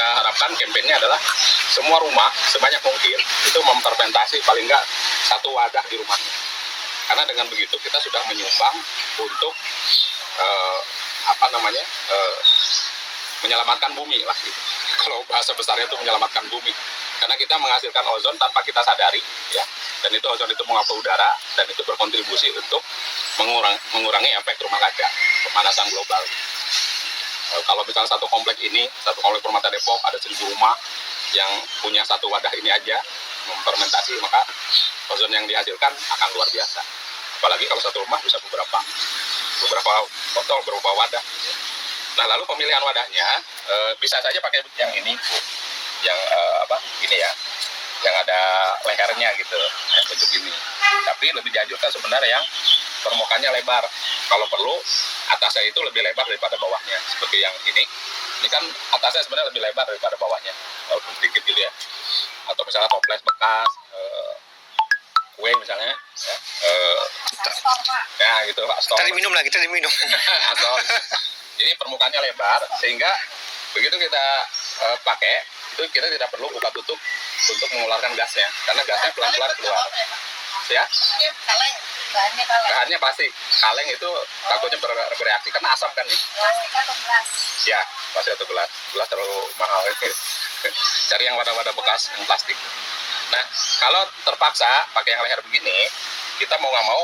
kita harapkan kampanyenya adalah semua rumah sebanyak mungkin itu memfermentasi paling nggak satu wadah di rumahnya. Karena dengan begitu kita sudah menyumbang untuk menyelamatkan bumi lah gitu. Kalau bahasa besarnya itu menyelamatkan bumi. Karena kita menghasilkan ozon tanpa kita sadari, ya. Dan itu ozon itu mengapung udara dan itu berkontribusi untuk mengurangi efek rumah kaca, pemanasan global. Kalau misalnya satu komplek Permata Depok ada 1.000 rumah yang punya satu wadah ini aja memfermentasi, maka ozon yang dihasilkan akan luar biasa. Apalagi kalau satu rumah bisa beberapa botol, beberapa wadah. Nah, lalu pemilihan wadahnya bisa saja pakai yang ini, yang ini ya, yang ada lehernya gitu, yang bentuk ini. Tapi lebih dianjurkan sebenarnya yang permukaannya lebar. Kalau perlu atasnya itu lebih lebar daripada bawahnya, seperti yang ini. Ini kan atasnya sebenarnya lebih lebar daripada bawahnya, walaupun sedikit gitu ya. Atau misalnya toples bekas, kue misalnya, ya gitu Pak. Tadi minum. Atau jadi permukaannya lebar sehingga begitu kita pakai itu kita tidak perlu buka tutup untuk mengeluarkan gasnya, karena gasnya pelan-pelan keluar. Ya? Bahannya pasti kaleng itu takutnya bereaksi karena asam kan nih. Plastik atau gelas? Ya, plastik atau gelas. Gelas terlalu mahal itu. Cari yang wadah-wadah bekas yang plastik. Nah, kalau terpaksa pakai yang leher begini, kita mau nggak mau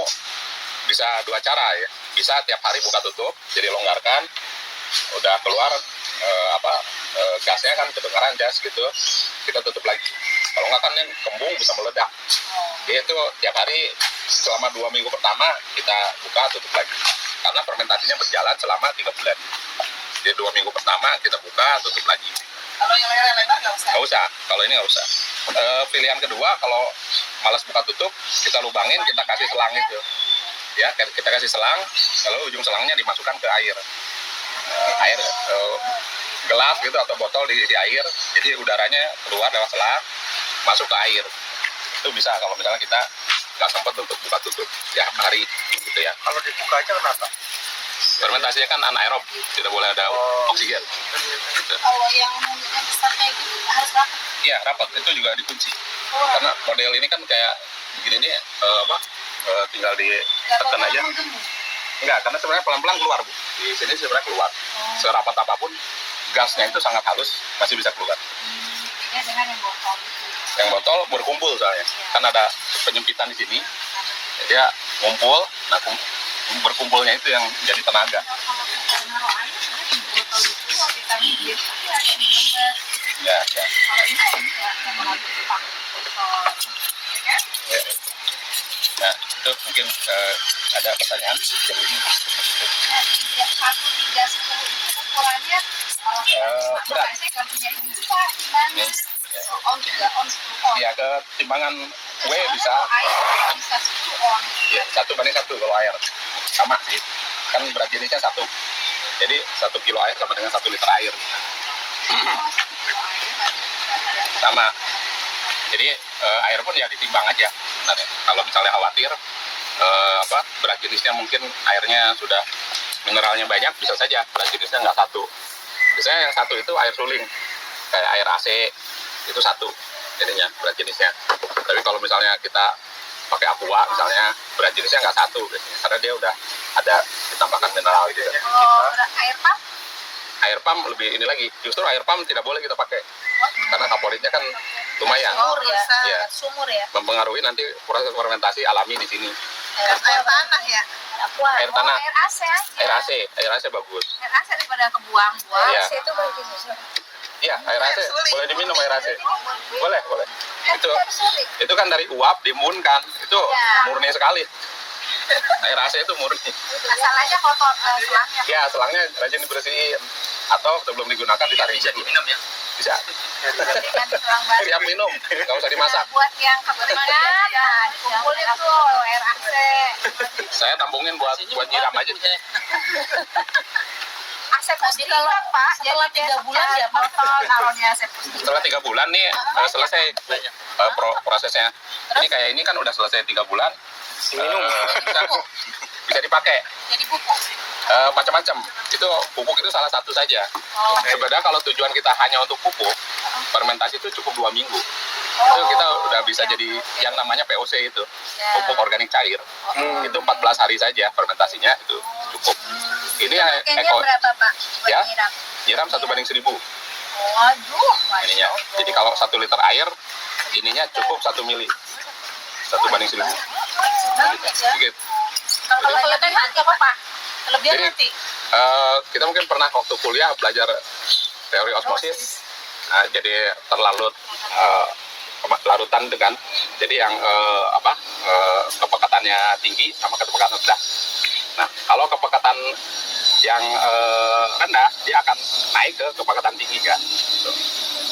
bisa dua cara ya. Bisa tiap hari buka tutup, jadi longgarkan, udah keluar gasnya kan kedengaran gas gitu, kita tutup lagi. Kalau nggak kan yang kembung bisa meledak. Jadi itu tiap hari selama 2 minggu pertama kita buka tutup lagi, karena fermentasinya berjalan selama 3 bulan. Jadi 2 minggu pertama kita buka tutup lagi. Kalau yang lebar nggak usah? Nggak usah, kalau ini nggak usah. Pilihan kedua, kalau malas buka tutup, kita lubangin, kita kasih selang itu. Ya, kita kasih selang, lalu ujung selangnya dimasukkan ke air. Gelas gitu atau botol diisi air, jadi udaranya keluar lewat selang, masuk ke air. Itu bisa kalau misalnya kita nggak sempat untuk buka tutup tiap hari gitu ya. Kalau dibuka aja kenapa? Fermentasinya kan anaerob, tidak boleh ada oksigen. Gitu. Kalau yang mulutnya besar kayak gitu harus rapat? Iya, rapat, itu juga dikunci. Karena model ini kan kayak begini nih, tinggal ditekan aja. Enggak, karena sebenarnya pelan-pelan keluar, Bu. Di sini sebenarnya keluar. Serapat apapun, gasnya itu sangat halus, masih bisa keluar. Ya, dengan yang botol itu. Yang botol berkumpul soalnya. Kan ada penyempitan di sini. Dia ngumpul, nah berkumpulnya itu yang jadi tenaga. Kalau kita naruh air, di botol itu kita mikir, ada yang benar. Ya. Kalau ini enggak, sama lagi pakai botol. Ya kan? Ya. Nah, itu mungkin ada pertanyaan. Nah, 1,310 itu ukurannya berat. Saya nggak punya ini Pak, gimana? On juga, on 10 on. Ya, ke timbangan kue bisa. Air bisa 10 on. Ya, 1:1 kalau air. Sama sih. Kan berat jenisnya 1. Jadi 1 kilo air sama dengan 1 liter air. Sama. Jadi air pun ya ditimbang aja. Nah, kalau misalnya khawatir berat jenisnya mungkin airnya sudah mineralnya banyak, bisa saja berat jenisnya nggak 1. Biasanya yang 1 itu air suling, kayak air AC itu 1 jadinya berat jenisnya. Tapi kalau misalnya kita pakai aqua misalnya, berat jenisnya nggak 1 biasanya, karena dia udah ada ditambahkan mineral gitu. Kalau air pump? Air pump lebih ini lagi, justru air pump tidak boleh kita pakai, karena kapolitnya kan lumayan. Sumur ya? Iya. Sumur ya? Mempengaruhi nanti proses fermentasi alami di sini. Air tanah ya? Air tanah. Air AC aja. Air AC bagus. Air AC daripada kebuang-buang. Iya. AC itu boleh diminum. Iya, air AC boleh diminum air AC. Boleh. Itu kan dari uap dimunkan, itu murni sekali. Air AC itu murni. Masalahnya kotor selangnya. Ya, selangnya rajin dibersihin, atau sebelum digunakan ditarik. Bisa diminum ya? Bisa. Dengan selang baru. Siap minum, nggak usah dimasak. Buat yang kebetulan, ya dikumpulin tuh air AC. Saya tampungin buat nyiram aja. Asepsi kalau Pak, setelah 3 bulan ya botol taruhnya asepsi. Setelah 3 bulan nih selesai prosesnya. Ini kayak ini kan udah selesai 3 bulan, Minum. bisa, bisa dipakai Jadi pupuk. macam-macam. Itu pupuk itu salah satu saja. Oh. Sebenarnya kalau tujuan kita hanya untuk pupuk, fermentasi itu cukup 2 minggu. Itu kita udah bisa jadi yang namanya POC itu, pupuk organik cair. Itu 14 hari saja fermentasinya itu cukup. Ini Kayaknya eko berapa Pak? Buat Ya. nyiram? nyiram 1/1000 Waduh, ininya. Jadi kalau 1 liter air ininya cukup 1 mili. 1/1000. banget ya. Sedikit. Kalau kelebihan nanti apa Pak? Kelebihan Jadi, nanti. Kita mungkin pernah waktu kuliah belajar teori osmosis. Nah, jadi terlalu larutan dengan jadi yang kepekatannya tinggi sama kepekatan rendah. Nah, kalau kepekatan yang rendah dia akan naik ke kepekatan tinggi kan. Gitu.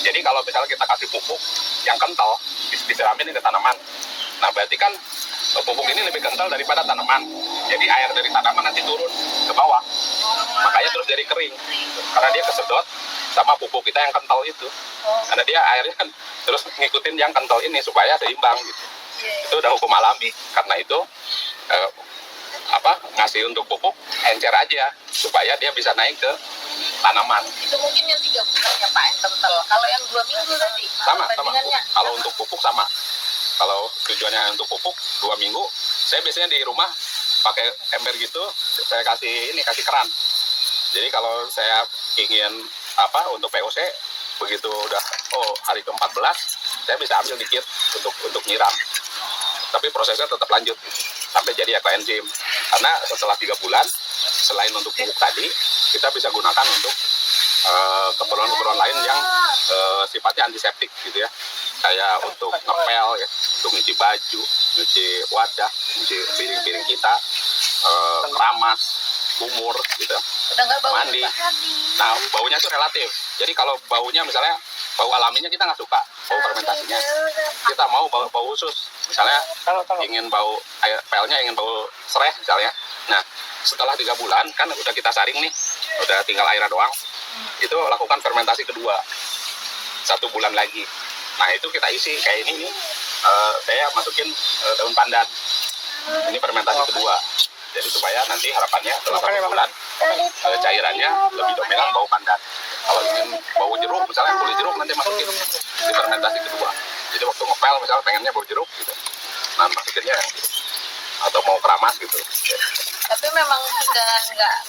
Jadi kalau misalnya kita kasih pupuk yang kental disiramin ke tanaman, nah berarti kan pupuk ini lebih kental daripada tanaman. Jadi air dari tanaman nanti turun ke bawah, makanya terus jadi kering karena dia kesedot sama pupuk kita yang kental itu. Karena dia airnya kan terus ngikutin yang kental ini supaya seimbang gitu. Itu udah hukum alami. Karena itu ngasih untuk pupuk encer aja supaya dia bisa naik ke tanaman. Itu mungkin yang 3 bulan ya Pak yang kental. Kalau yang 2 minggu tadi, Sama. perbandingannya. Kalau untuk pupuk sama. Kalau tujuannya untuk pupuk 2 minggu, saya biasanya di rumah pakai ember gitu, saya kasih keran. Jadi kalau saya ingin untuk POC, begitu udah hari ke-14, saya bisa ambil dikit untuk nyiram. Tapi prosesnya tetap lanjut sampai jadi ekoenzim. Karena setelah 3 bulan, selain untuk pupuk tadi, kita bisa gunakan untuk keperluan-keperluan lain yang sifatnya antiseptik gitu ya. Kayak untuk ngepel ya, untuk nyuci baju, nyuci wadah, nyuci piring-piring kita, keramas, kumur gitu. Udah nggak bau Mandi. juga. Nah, baunya itu relatif. Jadi kalau baunya misalnya bau alaminya kita nggak suka, bau fermentasinya. Kita mau bau khusus. Misalnya ingin bau air pelnya, ingin bau sereh misalnya. Nah, setelah 3 bulan kan udah kita saring nih, udah tinggal airnya doang. Itu lakukan fermentasi kedua 1 bulan lagi. Nah, itu kita isi kayak ini nih. Saya masukin daun pandan. Ini fermentasi kedua. Jadi supaya nanti harapannya setelah 1 bulan cairannya lebih dominan bau pandan. Kalau ingin bau jeruk, misalnya kulit jeruk nanti masukin di fermentasi kedua. Jadi waktu ngepel misalnya pengennya bau jeruk gitu, nah masukinnya yang gitu. Atau mau keramas gitu. Tapi memang sudah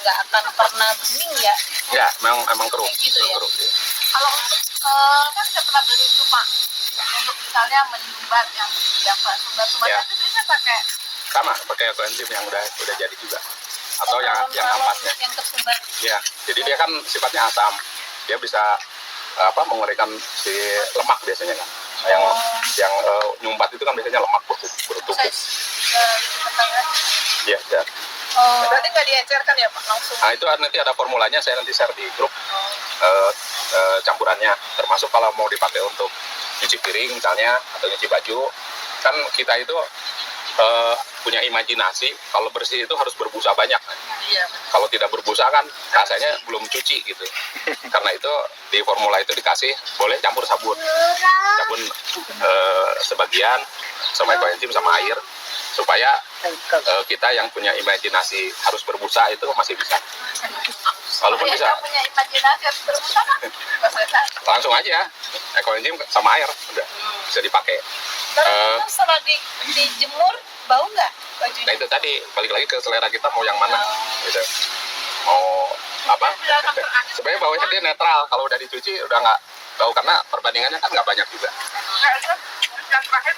nggak akan pernah bening ya. Ya, memang keruh. Gitu ya. Keruh, ya. Kalau untuk kan saya pernah beli itu Pak, untuk misalnya menyumbat yang sumbat-sumbat Ya. itu biasanya pakai Sama pakai ekoenzim yang udah jadi juga. Atau yang kalau ampasnya. yang tersumbat. Ya, jadi dia kan sifatnya asam. Dia bisa menguraikan si lemak biasanya kan. Yang nyumbat itu kan biasanya lemak bertumpuk. Iya, ya. Berarti nggak diencerkan ya Pak langsung. Nah, itu nanti ada formulanya, saya nanti share di grup campurannya. Termasuk kalau mau dipakai untuk nyuci piring misalnya atau nyuci baju, kan kita itu punya imajinasi kalau bersih itu harus berbusa banyak. Iya. Kalau tidak berbusa kan rasanya belum cuci gitu. Karena itu di formula itu dikasih boleh campur sabun sebagian sama ekoenzim sama air supaya kita yang punya imajinasi harus berbusa itu masih bisa. Walaupun bisa Punya imajinasi harus berbusa kan? langsung aja ekoenzim sama air udah bisa dipakai. Terus setelah dijemur bau nggak bajunya? Nah itu tadi balik lagi ke selera kita mau yang mana gitu. Mau sebenarnya baunya dia netral, kalau udah dicuci udah nggak bau karena perbandingannya kan nggak banyak juga. Yang terakhir